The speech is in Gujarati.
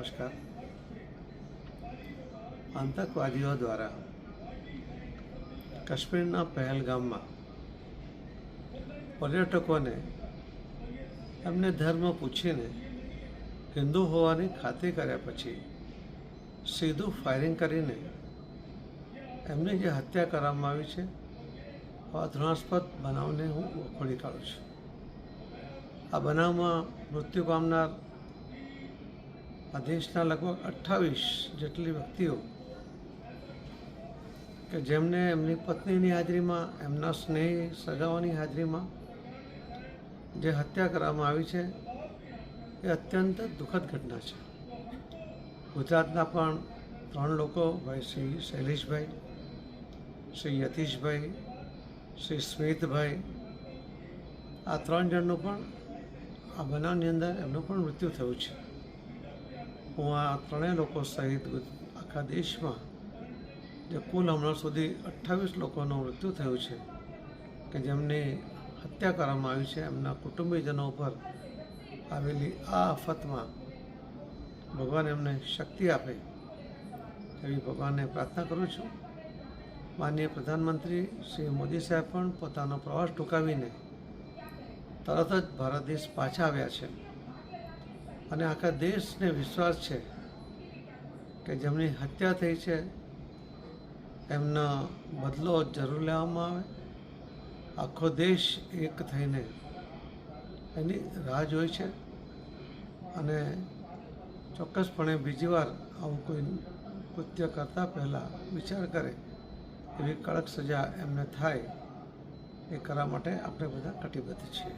નમસ્કાર. આતંકવાદીઓ દ્વારા કાશ્મીરના પહેલગામમાં પર્યટકોને એમને ધર્મ પૂછીને હિન્દુ હોવાની ખાતરી કર્યા પછી સીધું ફાયરિંગ કરીને એમની જે હત્યા કરવામાં આવી છે આ ઘૃણાસ્પદ બનાવને હું વખોડી કાઢું છું. આ બનાવમાં મૃત્યુ પામનાર આ દેશના લગભગ 28 જેટલી વ્યક્તિઓ કે જેમને એમની પત્નીની હાજરીમાં, એમના સ્નેહી સગાઓની હાજરીમાં જે હત્યા કરવામાં આવી છે એ અત્યંત દુઃખદ ઘટના છે. ગુજરાતના પણ 3 લોકો, ભાઈ શ્રી શૈલેષભાઈ, શ્રી યતીશભાઈ, શ્રી સ્મિતભાઈ, આ 3 જણનું પણ આ બનાવની અંદર એમનું પણ મૃત્યુ થયું છે. હું આ 3 લોકો સહિત આખા દેશમાં જે કુલ હમણાં સુધી 28 લોકોનું મૃત્યુ થયું છે કે જેમની હત્યા કરવામાં આવી છે, એમના કુટુંબીજનો ઉપર આવેલી આ આફતમાં ભગવાન એમને શક્તિ આપે એવી ભગવાનને પ્રાર્થના કરું છું. માનનીય પ્રધાનમંત્રી શ્રી મોદી સાહેબ પણ પોતાનો પ્રવાસ ટૂંકાવીને તરત જ ભારત દેશ પાછા આવ્યા છે અને આખા દેશને વિશ્વાસ છે કે જેમની હત્યા થઈ છે એમનો બદલો જરૂર લેવામાં આવે. આખો દેશ એક થઈને એની રાહ જોઈ છે અને ચોક્કસપણે બીજી વાર આવું કોઈ કૃત્ય કરતાં પહેલાં વિચાર કરે એવી કડક સજા એમને થાય એ કરવા માટે આપણે બધા કટિબદ્ધ છીએ.